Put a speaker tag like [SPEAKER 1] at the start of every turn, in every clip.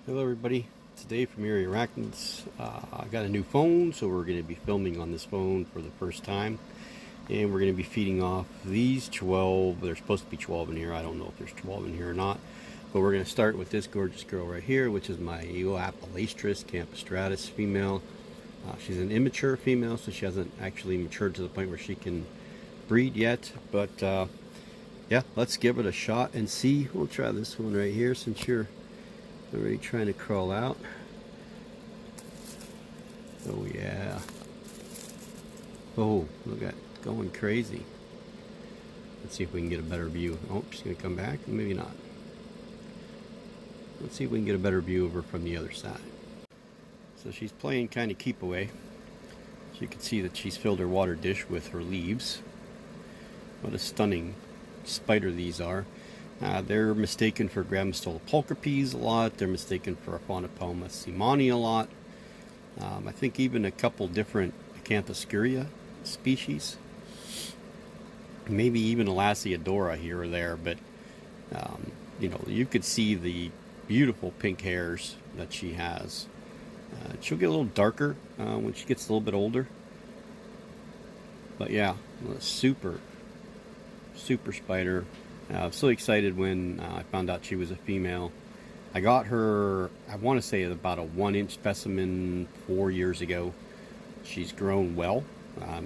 [SPEAKER 1] Hello everybody, today from Area Arachnids. I got a new phone, so we're going to be filming on this phone for the first time. And we're going to be feeding off these 12, there's supposed to be 12 in here, I don't know if there's 12 in here or not. But we're going to start with this gorgeous girl right here, which is my Eoapalastris campistratus female. She's an immature female, so she hasn't actually matured to the point where she can breed yet. But yeah, let's give it a shot and see. We'll try this one right here since you're already trying to crawl out. Oh yeah. Oh, look at it, going crazy. Let's see if we can get a better view. Oh, she's gonna come back. Maybe not. Let's see if we can get a better view of her from the other side. So she's playing kind of keep away. So you can see that she's filled her water dish with her leaves. What a stunning spider these are. They're mistaken for Grammostola pulchripes a lot. They're mistaken for Aphonopelma seemanni a lot. I think even a couple different Acanthoscuria species. Maybe even Elassiodora here or there. But, you know, you could see the beautiful pink hairs that she has. She'll get a little darker when she gets a little bit older. But yeah, super spider. I was so excited when I found out she was a female. I got her, I want to say about a 1-inch specimen 4 years ago. She's grown well,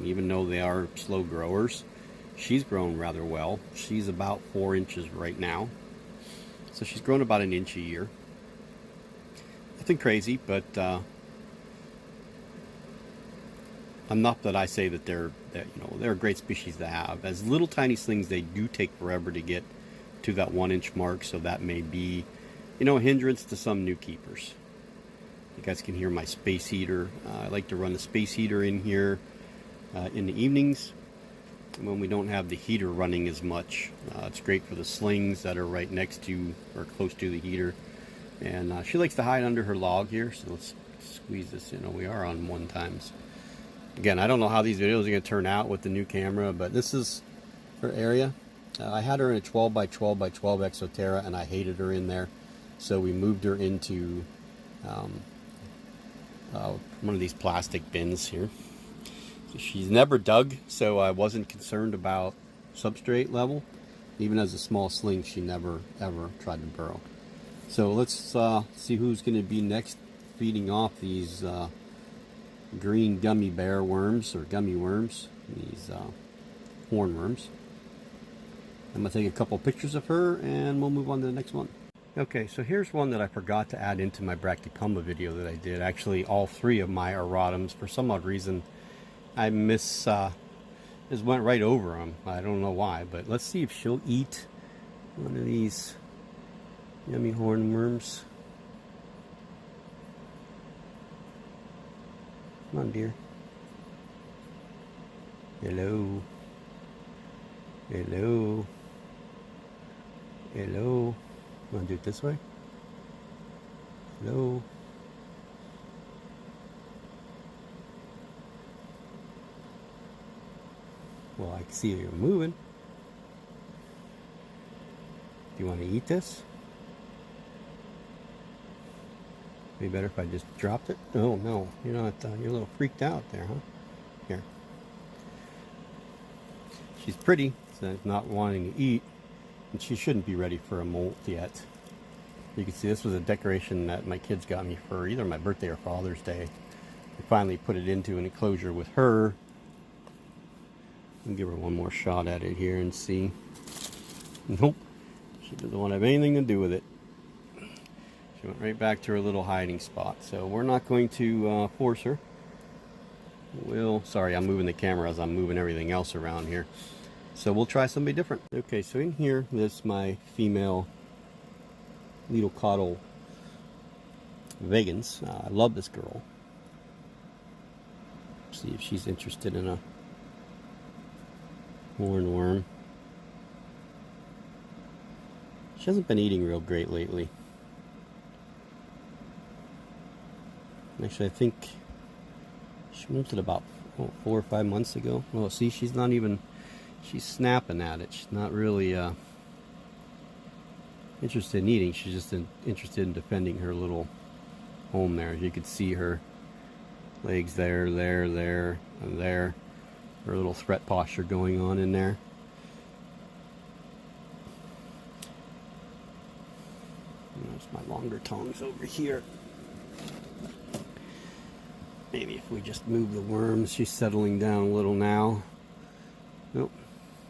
[SPEAKER 1] even though they are slow growers. She's grown rather well. She's about 4 inches right now. So she's grown about an inch a year. Nothing crazy, but enough that I say that they're a great species to have. As little tiny slings, they do take forever to get to that 1-inch mark, so that may be, a hindrance to some new keepers. You guys can hear my space heater. I like to run the space heater in here in the evenings when we don't have the heater running as much. It's great for the slings that are right next to or close to the heater. And she likes to hide under her log here, so let's squeeze this in. Oh, we are on 1 times. Again, I don't know how these videos are going to turn out with the new camera, but this is her area. I had her in a 12 by 12 by 12 Exoterra, and I hated her in there. So we moved her into one of these plastic bins here. So she's never dug, so I wasn't concerned about substrate level. Even as a small sling, she never, ever tried to burrow. So let's see who's going to be next feeding off these green gummy bear worms, or gummy worms, these hornworms. I'm going to take a couple pictures of her and we'll move on to the next one. Okay, so here's one that I forgot to add into my Brachypelma video that I did. Actually, all 3 of my erratums, for some odd reason, I just went right over them. I don't know why, but let's see if she'll eat one of these yummy hornworms. Come on, dear. Hello. Hello. Hello. Want to do it this way? Hello. Well, I can see you're moving. Do you want to eat this? Be better if I just dropped it? Oh no, you're not. You're a little freaked out there, huh? Here. She's pretty, so not wanting to eat, and she shouldn't be ready for a molt yet. You can see this was a decoration that my kids got me for either my birthday or Father's Day. I finally put it into an enclosure with her. I'll give her one more shot at it here and see. Nope, she doesn't want to have anything to do with it. She went right back to her little hiding spot. So we're not going to force her. Sorry, I'm moving the camera as I'm moving everything else around here. So we'll try somebody different. Okay, so in here, this is my female Lido Caudal vagans. I love this girl. See if she's interested in a hornworm. She hasn't been eating real great lately. Actually, I think she molted about 4 or 5 months ago. Well, see, she's not even, she's snapping at it. She's not really interested in eating. She's just interested in defending her little home there. As you can see, her legs there, there, and there. Her little threat posture going on in there. And there's my longer tongues over here. Maybe if we just move the worms, she's settling down a little now. Nope.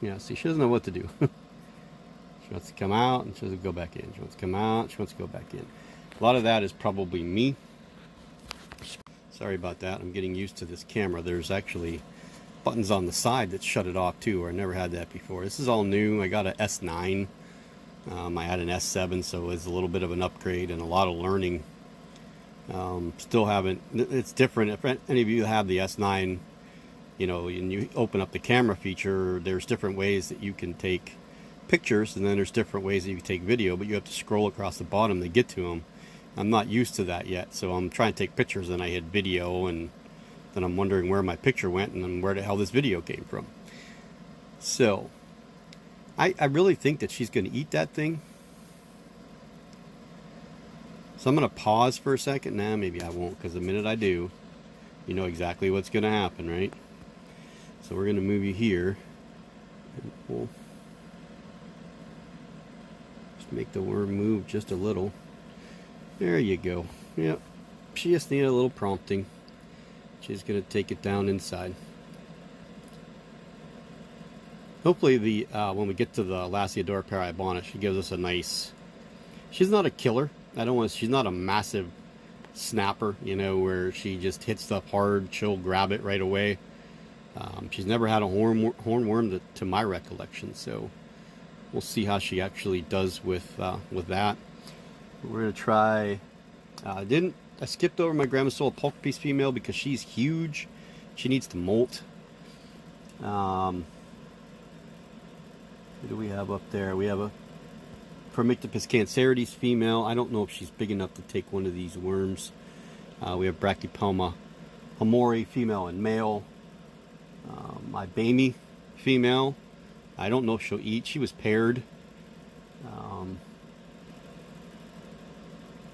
[SPEAKER 1] Yeah, see, she doesn't know what to do. She wants to come out and she doesn't go back in. She wants to come out, she wants to go back in. A lot of that is probably me. Sorry about that. I'm getting used to this camera. There's actually buttons on the side that shut it off too, or I never had that before. This is all new. I got a S9. I had an S7, so it was a little bit of an upgrade and a lot of learning. Still haven't, it's different. If any of you have the S9, you know, and you open up the camera feature, there's different ways that you can take pictures, and then there's different ways that you can take video, but you have to scroll across the bottom to get to them. I'm not used to that yet, so I'm trying to take pictures and I hit video, and then I'm wondering where my picture went and then where the hell this video came from. So I really think that she's going to eat that thing. So I'm going to pause for a second. Nah, maybe I won't, because the minute I do, you know exactly what's going to happen, right? So we're going to move you here. And we'll just make the worm move just a little. There you go. Yep. She just needed a little prompting. She's going to take it down inside. Hopefully when we get to the Lasiodora parabonus, she gives us a nice... She's not a killer. She's not a massive snapper, you know, where she just hits stuff hard, she'll grab it right away. She's never had a hornworm to my recollection, so we'll see how she actually does with that. We're going to try... I skipped over my Grandma Soul Polk Piece female because she's huge. She needs to molt. What do we have up there? We have a Phormictopus cancerides female. I don't know if she's big enough to take one of these worms. We have Brachypelma hamori female and male. My Bamie female. I don't know if she'll eat. She was paired. I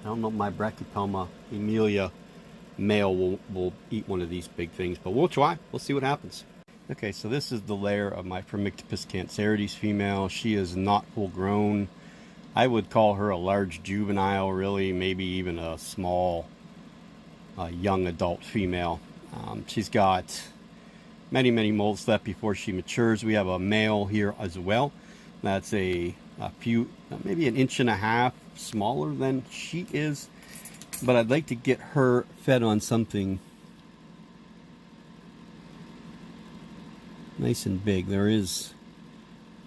[SPEAKER 1] don't know if my Brachypelma Emilia male will eat one of these big things, but we'll try. We'll see what happens. Okay, so this is the lair of my Phormictopus cancerides female. She is not full grown. I would call her a large juvenile, really, maybe even a small young adult female. She's got many, many molts left before she matures. We have a male here as well. That's a few, maybe an inch and a half smaller than she is. But I'd like to get her fed on something nice and big. There is,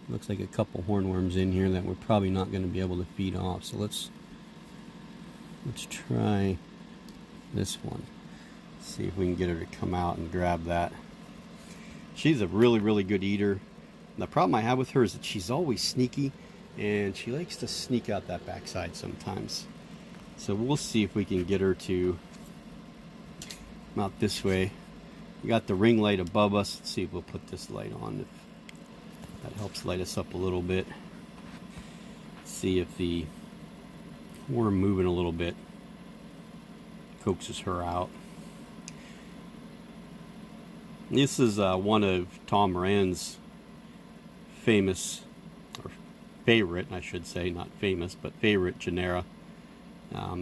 [SPEAKER 1] looks like a couple hornworms in here that we're probably not going to be able to feed off. So let's try this one. See if we can get her to come out and grab that. She's a really, really good eater. The problem I have with her is that she's always sneaky, and she likes to sneak out that backside sometimes. So we'll see if we can get her to come out this way. We got the ring light above us. Let's see if we'll put this light on. If that helps light us up a little bit. See if the worm moving a little bit coaxes her out. This is one of Tom Moran's famous, or favorite, I should say, not famous, but favorite genera.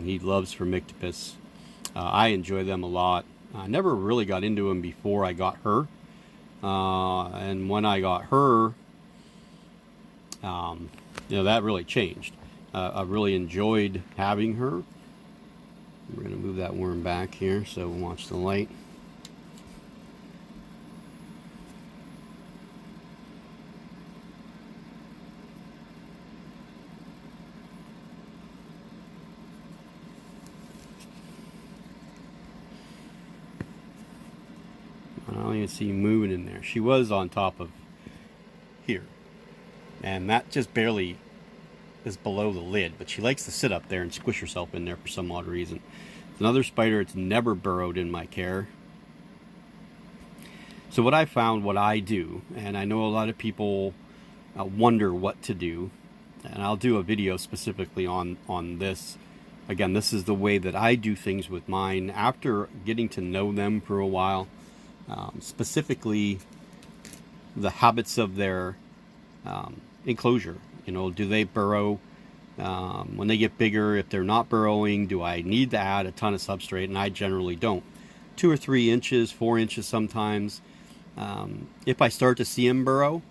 [SPEAKER 1] He loves Phormictopus. I enjoy them a lot. I never really got into them before I got her. And when I got her, you know, that really changed. I really enjoyed having her. We're going to move that worm back here so we'll watch the light. I don't even see moving in there. She was on top of here, and that just barely is below the lid, but she likes to sit up there and squish herself in there for some odd reason. It's another spider. It's never burrowed in my care. So what I found, what I do, and I know a lot of people wonder what to do, And I'll do a video specifically on this. Again, this is the way that I do things with mine after getting to know them for a while. Specifically, the habits of their enclosure. You know, do they burrow? When they get bigger, if they're not burrowing, do I need to add a ton of substrate? And I generally don't. 2 or 3 inches, 4 inches sometimes. If I start to see them burrow,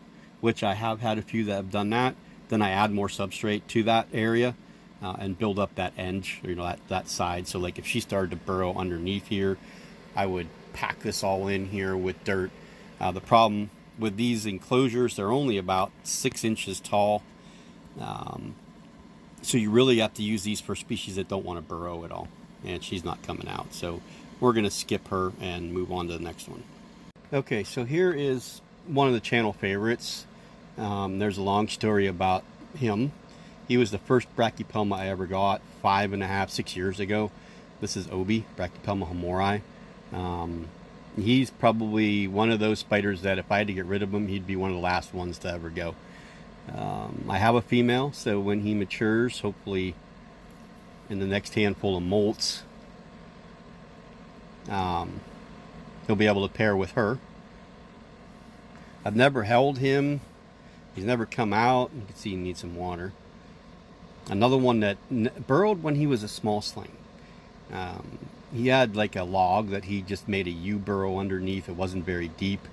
[SPEAKER 1] which I have had a few that have done that, then I add more substrate to that area and build up that edge, you know, that side. So like if she started to burrow underneath here, I would pack this all in here with dirt. The problem with these enclosures, they're only about 6 inches tall. So you really have to use these for species that don't want to burrow at all. And she's not coming out. So we're going to skip her and move on to the next one. Okay, so here is one of the channel favorites. There's a long story about him. He was the first Brachypelma I ever got 5.5, 6 years ago. This is Obi, Brachypelma homori. He's probably one of those spiders that if I had to get rid of him, he'd be one of the last ones to ever go. I have a female, so when he matures, hopefully in the next handful of molts, he'll be able to pair with her. I've never held him. He's never come out. You can see he needs some water. Another one that burrowed when he was a small sling. He had like a log that he just made a U burrow underneath. It wasn't very deep.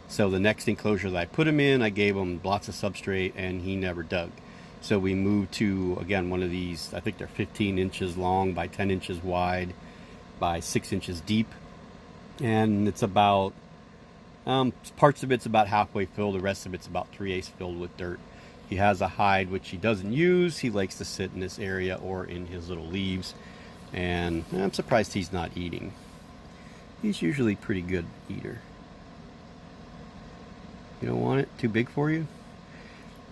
[SPEAKER 1] So the next enclosure that I put him in, I gave him lots of substrate and he never dug. So we moved to, again, one of these, I think they're 15 inches long by 10 inches wide by 6 inches deep. And it's about, parts of it's about halfway filled. The rest of it's about 3/8 filled with dirt. He has a hide which he doesn't use. He likes to sit in this area or in his little leaves. And I'm surprised he's not eating. He's usually a pretty good eater. You don't want it? Too big for you?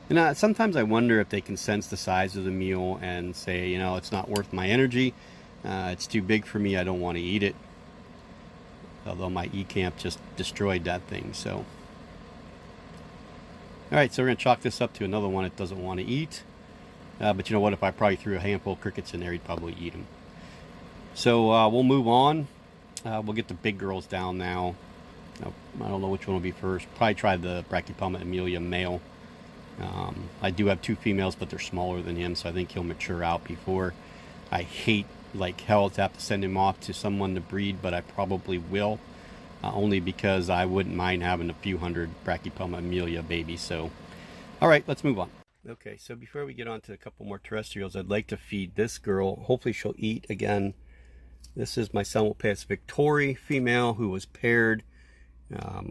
[SPEAKER 1] And sometimes I wonder if they can sense the size of the meal and say, you know, it's not worth my energy. It's too big for me. I don't want to eat it. Although my E-Camp just destroyed that thing, so. Alright, so we're going to chalk this up to another one it doesn't want to eat. But you know what? If I probably threw a handful of crickets in there, he'd probably eat them. So we'll move on. We'll get the big girls down now. I don't know which one will be first. Probably try the Brachypelma amelia male. I do have 2 females, but they're smaller than him, so I think he'll mature out before. I hate like hell to have to send him off to someone to breed, but I probably will. Only because I wouldn't mind having a few hundred Brachypelma amelia babies. So, all right, let's move on. Okay, so before we get on to a couple more terrestrials, I'd like to feed this girl. Hopefully she'll eat again. This is my Simulpass Victory female who was paired.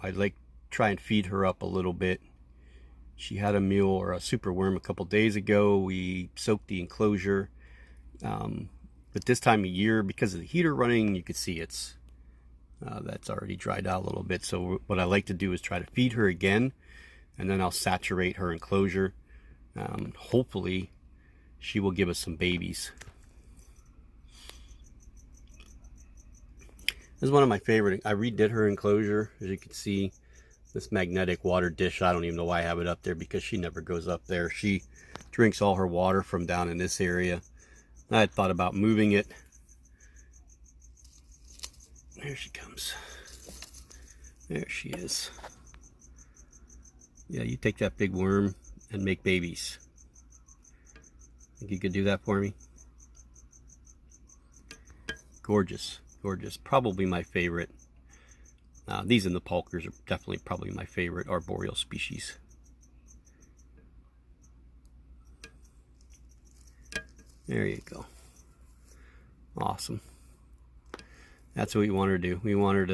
[SPEAKER 1] I'd like to try and feed her up a little bit. She had a mule or a super worm a couple days ago. We soaked the enclosure. But this time of year, because of the heater running, you can see it's that's already dried out a little bit. So what I like to do is try to feed her again, and then I'll saturate her enclosure. Hopefully she will give us some babies. This is one of my favorite. I redid her enclosure. As you can see, this magnetic water dish, I don't even know why I have it up there because she never goes up there. She drinks all her water from down in this area. I had thought about moving it. There she comes. There she is. Yeah, you take that big worm and make babies. Think you could do that for me? Gorgeous, gorgeous. Probably my favorite. These and the pulkers are definitely probably my favorite arboreal species. There you go. Awesome. That's what we want her to do. We want her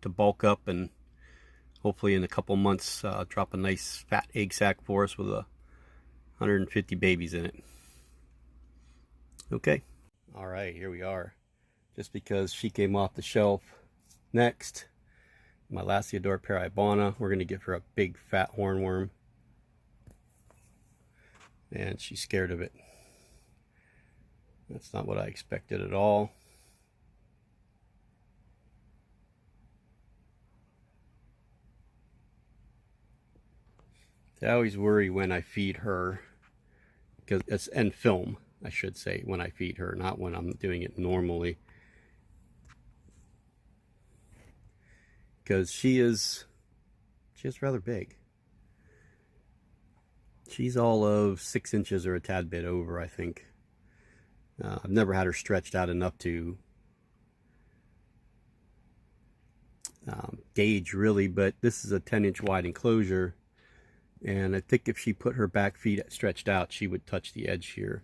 [SPEAKER 1] to bulk up and hopefully in a couple months drop a nice fat egg sac for us with 150 babies in it. Okay. All right, here we are. Just because she came off the shelf. Next, my Lasiodora paraibana. We're going to give her a big fat hornworm. And she's scared of it. That's not what I expected at all. I always worry when I feed her because it's and film, I should say, when I feed her, not when I'm doing it normally. Because she is rather big. She's all of 6 inches or a tad bit over, I think. I've never had her stretched out enough to gauge really, but this is a 10-inch wide enclosure, and I think if she put her back feet stretched out, she would touch the edge here.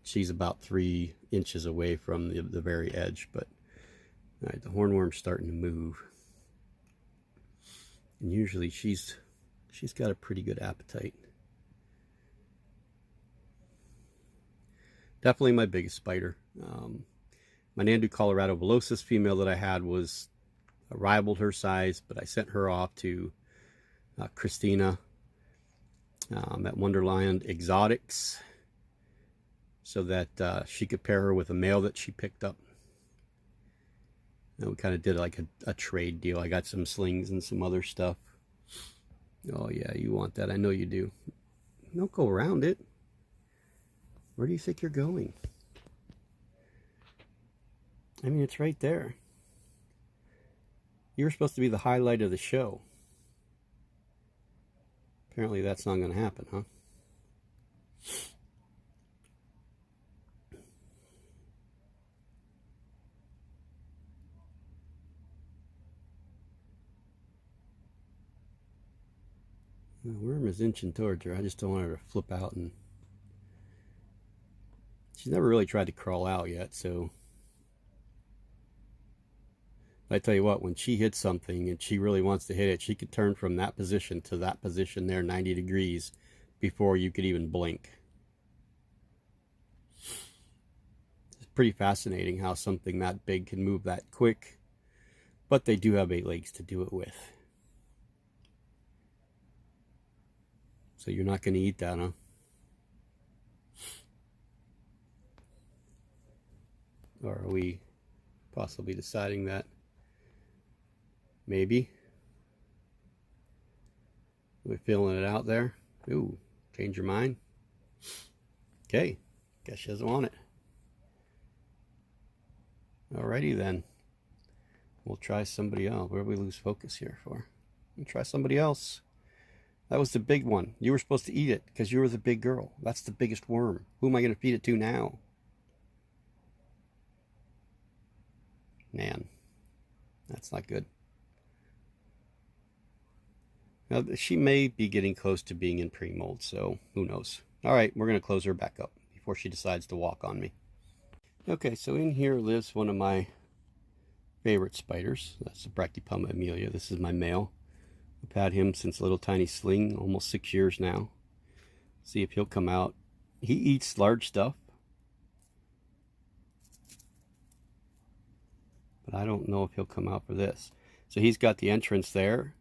[SPEAKER 1] She's about 3 inches away from the very edge. But all right, the hornworm's starting to move, and usually she's got a pretty good appetite. Definitely my biggest spider. My Nandu Colorado Velocis female that I had was rivaled her size, but I sent her off to Christina at Wonderland Exotics so that she could pair her with a male that she picked up. And we kind of did like a trade deal. I got some slings and some other stuff. Oh yeah, you want that. I know you do. Don't go around it. Where do you think you're going? I mean, it's right there. You were supposed to be the highlight of the show. Apparently that's not going to happen, huh? The worm is inching towards her. I just don't want her to flip out, and she's never really tried to crawl out yet, so I tell you what, when she hits something and she really wants to hit it, she could turn from that position to that position there 90 degrees before you could even blink. It's pretty fascinating how something that big can move that quick, but they do have 8 legs to do it with. So you're not going to eat that, huh? Or are we possibly deciding that? Maybe. We're feeling it out there. Ooh, change your mind. Okay, guess she doesn't want it. Alrighty then. We'll try somebody else. Where do we lose focus here for? We'll try somebody else. That was the big one. You were supposed to eat it because you were the big girl. That's the biggest worm. Who am I going to feed it to now? Man, that's not good. Now, she may be getting close to being in pre-mold, so who knows. All right, we're going to close her back up before she decides to walk on me. Okay, so in here lives one of my favorite spiders. That's the Brachypuma amelia. This is my male. I've had him since a little tiny sling, almost 6 years now. See if he'll come out. He eats large stuff, but I don't know if he'll come out for this. So he's got the entrance there,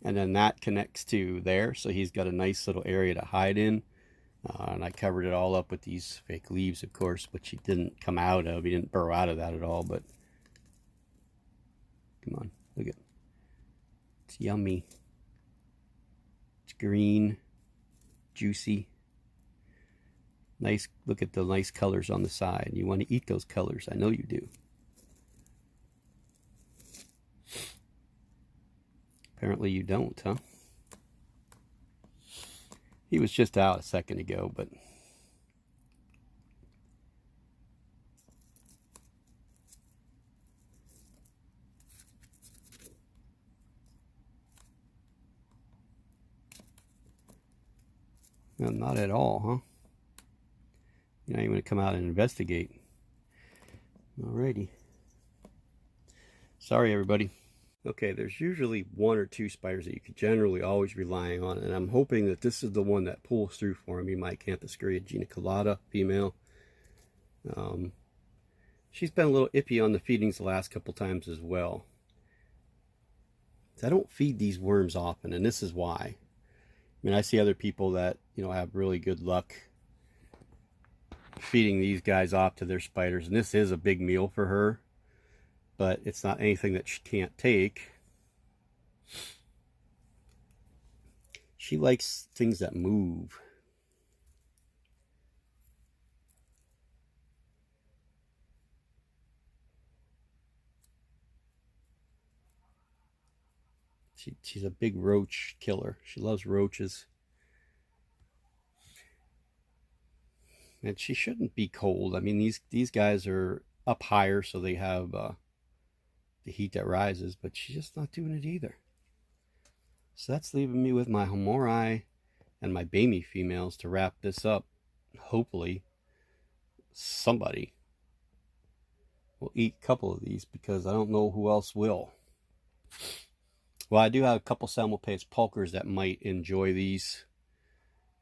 [SPEAKER 1] and then that connects to there, so he's got a nice little area to hide in. And I covered it all up with these fake leaves, of course, which he didn't come out of. He didn't burrow out of that at all, but come on, look at it. It's yummy. It's green, juicy. Nice, look at the nice colors on the side. You want to eat those colors. I know you do. Apparently you don't, huh? He was just out a second ago, but no, not at all, huh? You're not even going to come out and investigate. Alrighty. Sorry, everybody. Okay, there's usually 1 or 2 spiders that you can generally always rely on, and I'm hoping that this is the one that pulls through for me, my Acanthoscurria geniculata female. She's been a little iffy on the feedings the last couple times as well. I don't feed these worms often, and this is why. I mean, I see other people that, you know, have really good luck feeding these guys off to their spiders, and this is a big meal for her. But it's not anything that she can't take. She likes things that move. She's a big roach killer. She loves roaches. And she shouldn't be cold. I mean, these guys are up higher, so they have the heat that rises, but she's just not doing it either. So that's leaving me with my Homori and my Bamey females to wrap this up. Hopefully, somebody will eat a couple of these because I don't know who else will. Well, I do have a couple Semmelpace pulkers that might enjoy these.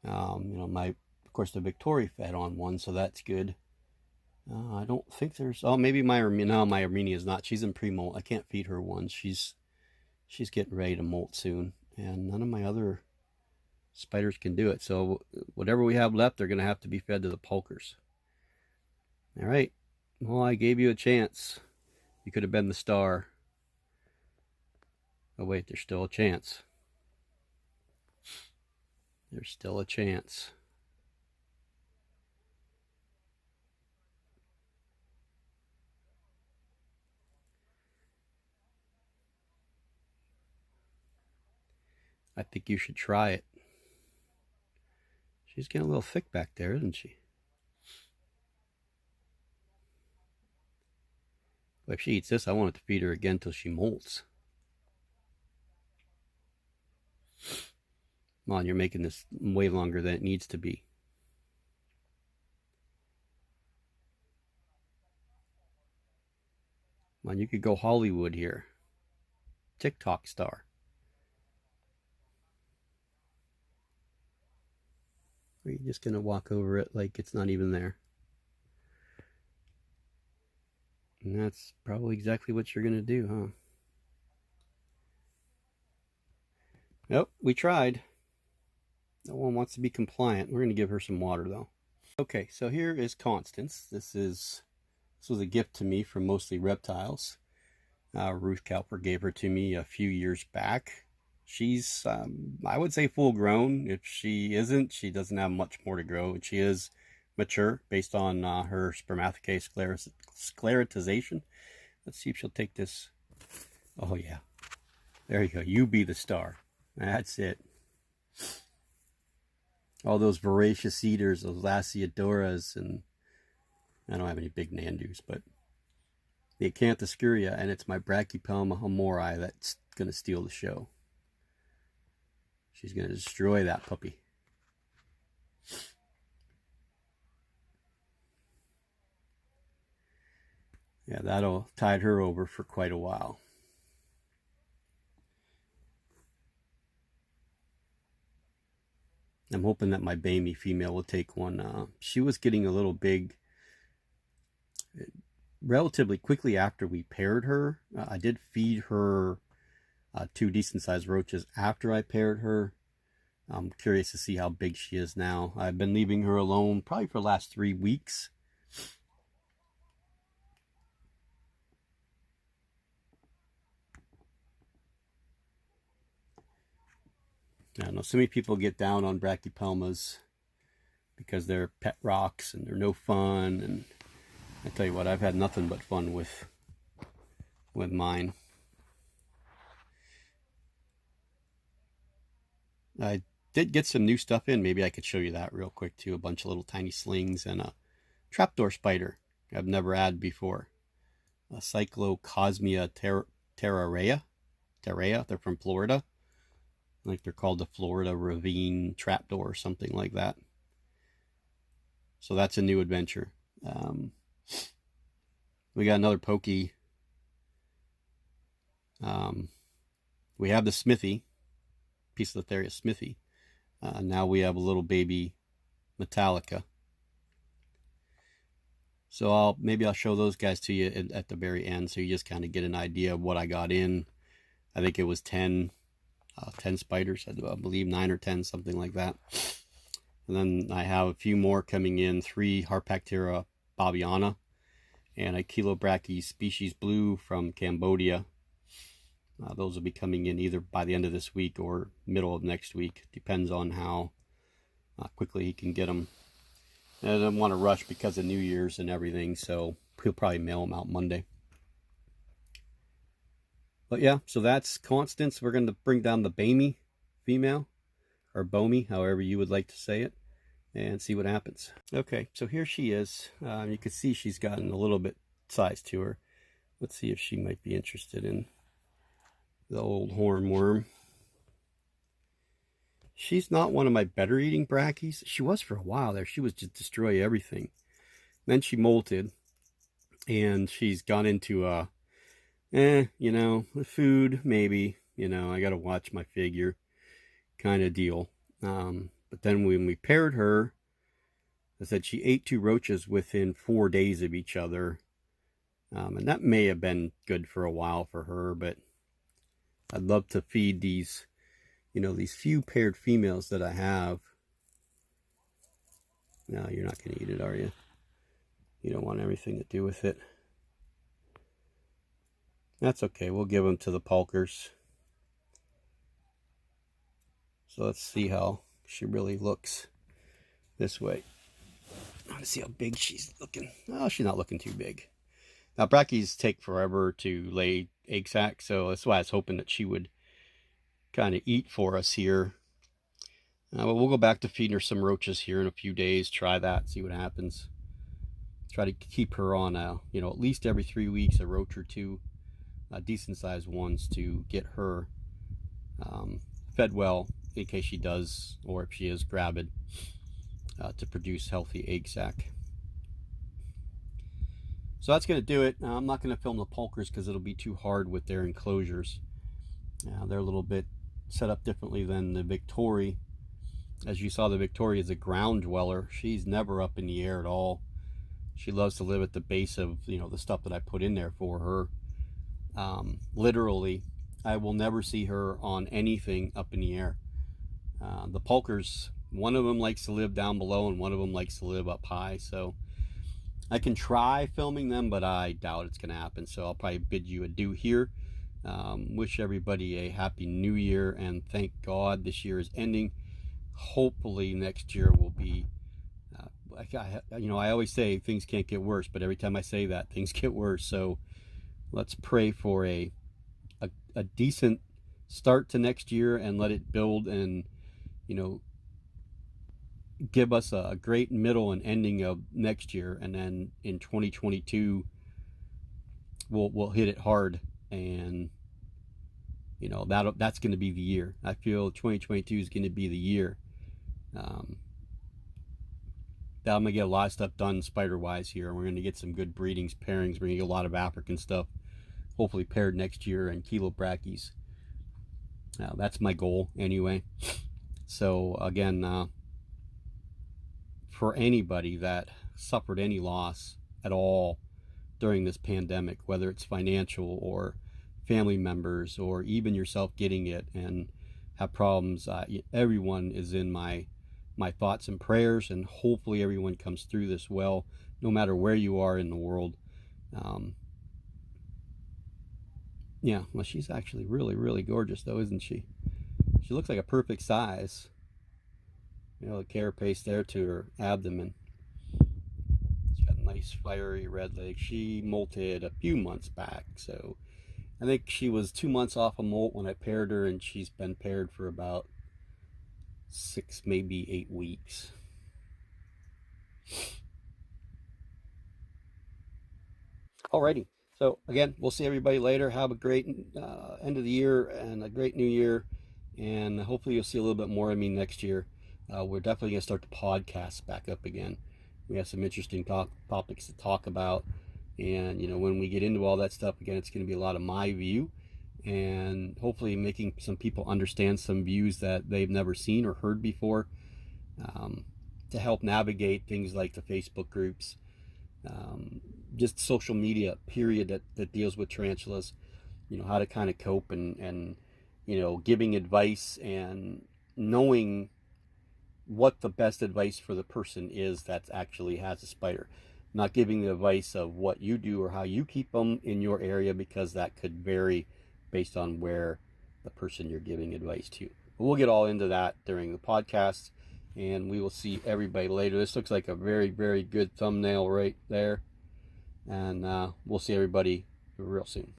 [SPEAKER 1] You know, of course, the Victoria fed on one, so that's good. I don't think there's. Oh, maybe my Armenia is not. She's in pre-molt. I can't feed her one. She's getting ready to molt soon, and none of my other spiders can do it. So whatever we have left, they're going to have to be fed to the pulkers. All right. Well, I gave you a chance. You could have been the star. Oh wait, there's still a chance. There's still a chance. I think you should try it. She's getting a little thick back there, isn't she? But if she eats this, I want to feed her again till she molts. Come on, you're making this way longer than it needs to be. Come on, you could go Hollywood here. TikTok star. Or are you just going to walk over it like it's not even there? And that's probably exactly what you're going to do, huh? Nope, we tried. No one wants to be compliant. We're going to give her some water, though. Okay, so here is Constance. This was a gift to me from Mostly Reptiles. Ruth Kalper gave her to me a few years back. She's, I would say, full grown. If she isn't, she doesn't have much more to grow. She is mature based on her spermathecae sclerotization. Let's see if she'll take this. Oh, yeah. There you go. You be the star. That's it. All those voracious eaters, those Lasiadoras, and I don't have any big Nandus, but the Acanthoscuria, and it's my Brachypelma homori that's going to steal the show. She's going to destroy that puppy. Yeah, that'll tide her over for quite a while. I'm hoping that my Bamey female will take one. She was getting a little big relatively quickly after we paired her. I did feed her 2 decent-sized roaches after I paired her. I'm curious to see how big she is now. I've been leaving her alone probably for the last 3 weeks. I know so many people get down on brachypelmas because they're pet rocks and they're no fun. And I tell you what, I've had nothing but fun with mine. I did get some new stuff in. Maybe I could show you that real quick too. A bunch of little tiny slings and a trapdoor spider I've never had before. A Cyclocosmia terrarea. They're from Florida. Like they're called the Florida Ravine Trapdoor or something like that. So that's a new adventure. We got another pokey. We have the Smithy, Poecilotheria Smithy. Now we have a little baby Metallica. So maybe I'll show those guys to you at the very end, so you just kind of get an idea of what I got in. I think it was 10 spiders, I believe 9 or 10, something like that. And then I have a few more coming in, 3 Harpactira babiana and a Chilobrachy species blue from Cambodia. Those will be coming in either by the end of this week or middle of next week. Depends on how quickly he can get them. And I don't want to rush because of New Year's and everything, so he'll probably mail them out Monday. But yeah, so that's Constance. We're going to bring down the Bamey female, or Bomi, however you would like to say it, and see what happens. Okay, so here she is. You can see she's gotten a little bit size to her. Let's see if she might be interested in the old hornworm. She's not one of my better eating brackies. She was for a while there. She was just destroy everything. Then she molted, and she's gone into a, you know, food maybe. You know, I got to watch my figure kind of deal. But then when we paired her, I said she ate 2 roaches within 4 days of each other. And that may have been good for a while for her, but I'd love to feed these, you know, these few paired females that I have. No, you're not going to eat it, are you? You don't want everything to do with it. That's okay. We'll give them to the pulkers. So let's see how she really looks this way. I want to see how big she's looking. Oh, she's not looking too big. Now, brackies take forever to lay egg sacs, so that's why I was hoping that she would kind of eat for us here. But we'll go back to feeding her some roaches here in a few days. Try that, see what happens. Try to keep her on, you know, at least every 3 weeks, a roach or 2, decent-sized ones, to get her fed well in case she does, or if she is gravid, to produce healthy egg sac. So that's going to do it. I'm not going to film the pulkers because it'll be too hard with their enclosures. They're a little bit set up differently than the Victoria. As you saw, the Victoria is a ground dweller. She's never up in the air at all. She loves to live at the base of, you know, the stuff that I put in there for her. Literally, I will never see her on anything up in the air. The pulkers, one of them likes to live down below and one of them likes to live up high. So I can try filming them, but I doubt it's going to happen. So I'll probably bid you adieu here. Wish everybody a happy new year, and thank God this year is ending. Hopefully next year will be, you know, I always say things can't get worse, but every time I say that, things get worse. So let's pray for a decent start to next year, and let it build and, you know, give us a great middle and ending of next year. And then in 2022, we'll hit it hard, and, you know, that's going to be the year. I feel 2022 is going to be the year. I'm going to get a lot of stuff done spider-wise here. We're going to get some good breedings, pairings. We're going to get a lot of African stuff, hopefully paired next year, and kilo brackies. That's my goal anyway. So again, for anybody that suffered any loss at all during this pandemic, whether it's financial or family members or even yourself getting it and have problems, everyone is in my thoughts and prayers, and hopefully everyone comes through this well, no matter where you are in the world. Yeah, well, she's actually really, really gorgeous though, isn't she? She looks like a perfect size. You know, the carapace there to her abdomen. She's got a nice fiery red leg. She molted a few months back, so I think she was 2 months off a molt when I paired her, and she's been paired for about 6, maybe 8 weeks. Alrighty. So again, we'll see everybody later. Have a great end of the year and a great new year, and hopefully you'll see a little bit more of me next year. We're definitely going to start the podcast back up again. We have some interesting topics to talk about, and, you know, when we get into all that stuff again, it's going to be a lot of my view, and hopefully making some people understand some views that they've never seen or heard before, to help navigate things like the Facebook groups, just social media period that deals with tarantulas, you know, how to kind of cope, and you know, giving advice and knowing what the best advice for the person is that actually has a spider. Not giving the advice of what you do or how you keep them in your area, because that could vary based on where the person you're giving advice to. But we'll get all into that during the podcast, and we will see everybody later. This looks like a very, very good thumbnail right there, and we'll see everybody real soon.